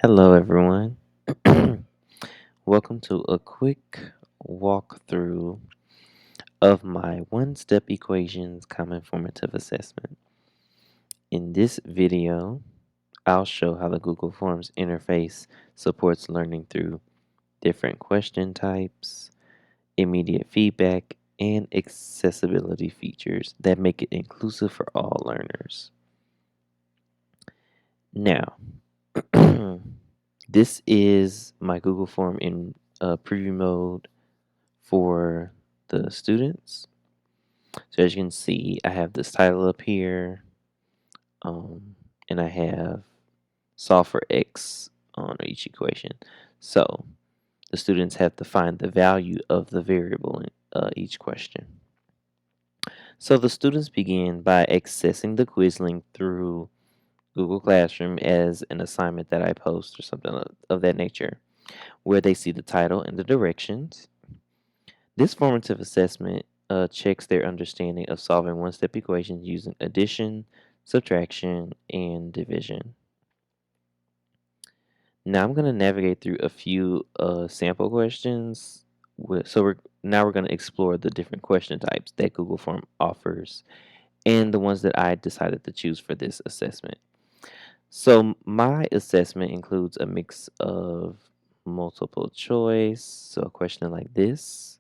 Hello, everyone. Welcome to a quick walkthrough of my one step equations common formative assessment. In this video, I'll show how the Google Forms interface supports learning through different question types, immediate feedback, and accessibility features that make it inclusive for all learners. Now, this is my Google Form in preview mode for the students. So as you can see, I have this title up here, and I have solve for x on each equation. So the students have to find the value of the variable in each question. So the students begin by accessing the quiz link through Google Classroom as an assignment that I post or something of that nature, where they see the title and the directions. This formative assessment checks their understanding of solving one step equations using addition, subtraction, and division. Now I'm going to navigate through a few sample questions. We're going to explore the different question types that Google Form offers and the ones that I decided to choose for this assessment. So my assessment includes a mix of multiple choice, so a question like this.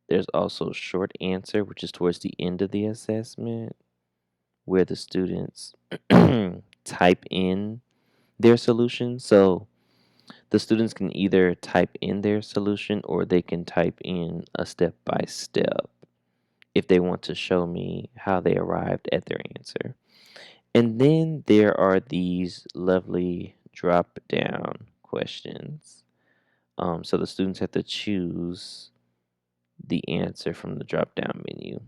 There's also short answer, which is towards the end of the assessment, where the students type in their solution. So the students can either type in their solution or they can type in a step by step if they want to show me how they arrived at their answer. And then there are these lovely drop down questions. So the students have to choose the answer from the drop down menu.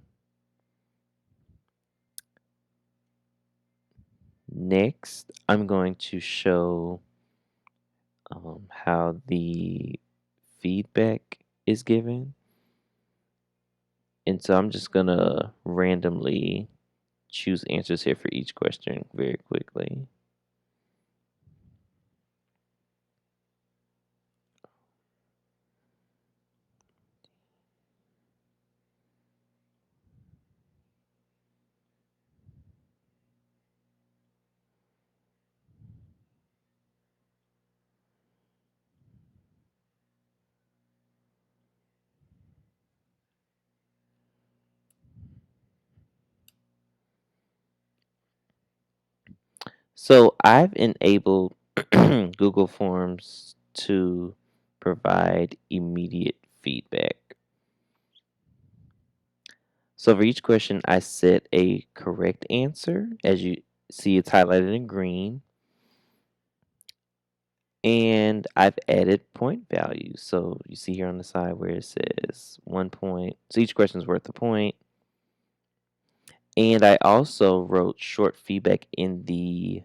Next, I'm going to show how the feedback is given. And so I'm just going to randomly choose answers here for each question very quickly. So I've enabled Google Forms to provide immediate feedback. So for each question, I set a correct answer. As you see, it's highlighted in green. And I've added point values. So you see here on the side where it says 1 point. So each question is worth a point. And I also wrote short feedback in the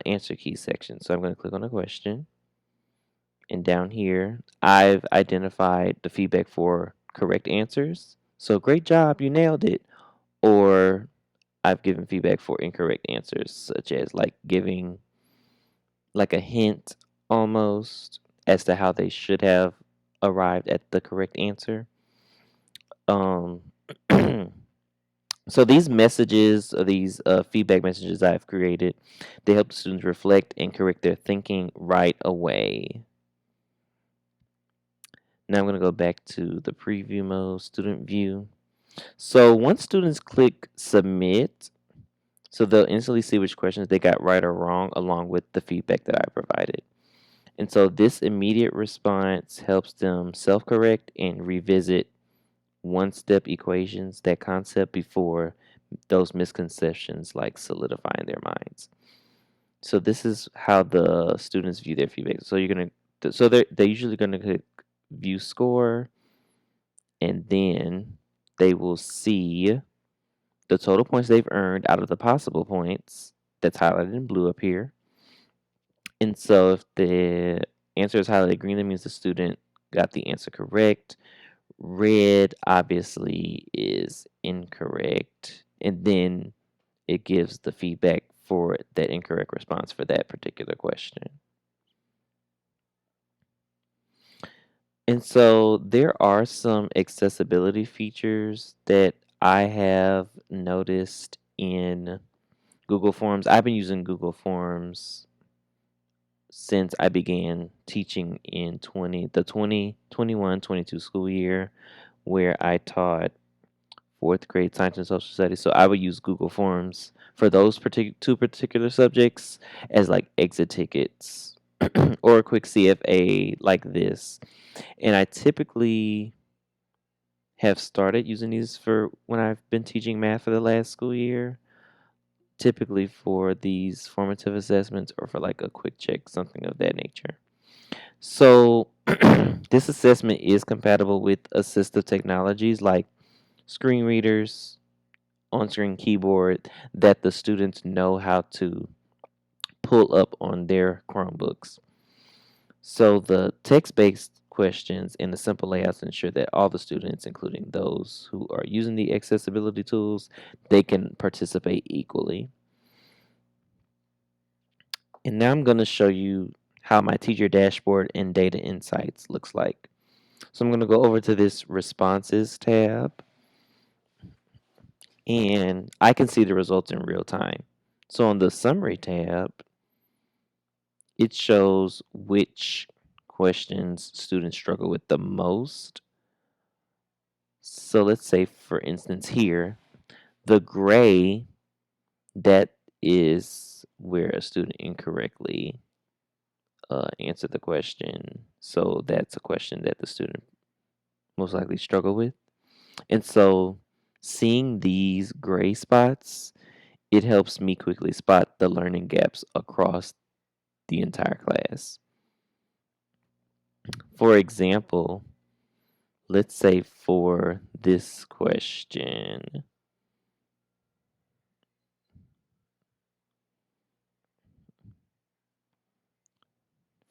answer key section. So I'm going to click on the question. And down here, I've identified the feedback for correct answers. So great job, you nailed it. Or I've given feedback for incorrect answers, such as like giving like a hint almost as to how they should have arrived at the correct answer. Um, so these messages, or these feedback messages I've created, they help the students reflect and correct their thinking right away. Now I'm going to go back to the preview mode, student view. So once students click submit, so they'll instantly see which questions they got right or wrong along with the feedback that I provided. And so this immediate response helps them self-correct and revisit one-step equations, that concept before those misconceptions like solidify in their minds. So this is how the students view their feedback. So they're usually gonna click view score, and then they will see the total points they've earned out of the possible points that's highlighted in blue up here. And so if the answer is highlighted green, that means the student got the answer correct. Red obviously is incorrect. And then it gives the feedback for that incorrect response for that particular question. And so there are some accessibility features that I have noticed in Google Forms. I've been using Google Forms since I began teaching in 2021-22 school year, where I taught fourth grade science and social studies. So I would use Google Forms for those two particular subjects as like exit tickets or a quick CFA like this. And I typically have started using these for when I've been teaching math for the last school year, typically for these formative assessments or for like a quick check, something of that nature. So, this assessment is compatible with assistive technologies like screen readers, on screen keyboard that the students know how to pull up on their Chromebooks. So the text-based questions and the simple layouts ensure that all the students, including those who are using the accessibility tools, they can participate equally. And now I'm going to show you how my teacher dashboard and data insights looks like. So I'm going to go over to this responses tab and I can see the results in real time. So on the summary tab, it shows which questions students struggle with the most. So let's say, for instance, here, the gray, that is where a student incorrectly answered the question. So that's a question that the student most likely struggle with. And so seeing these gray spots, it helps me quickly spot the learning gaps across the entire class. For example, let's say for this question,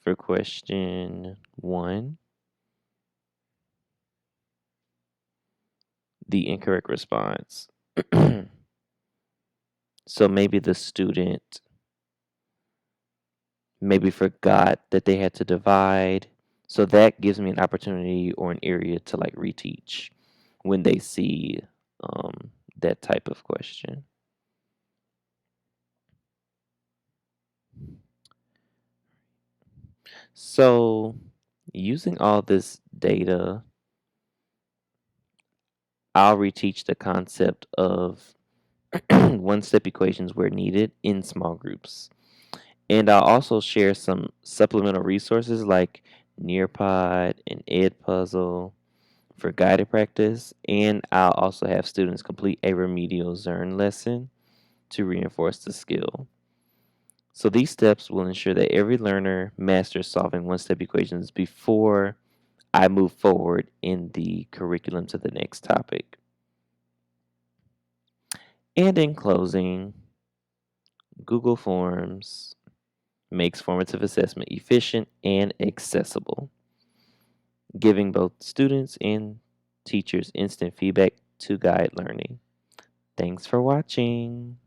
for question 1, the incorrect response. So maybe the student maybe forgot that they had to divide. So that gives me an opportunity or an area to like reteach when they see that type of question. So using all this data, I'll reteach the concept of one step equations where needed in small groups. And I'll also share some supplemental resources like Nearpod and Edpuzzle for guided practice. And I'll also have students complete a remedial Zern lesson to reinforce the skill. So these steps will ensure that every learner masters solving one step equations before I move forward in the curriculum to the next topic. And in closing, Google Forms makes formative assessment efficient and accessible, giving both students and teachers instant feedback to guide learning. Thanks for watching.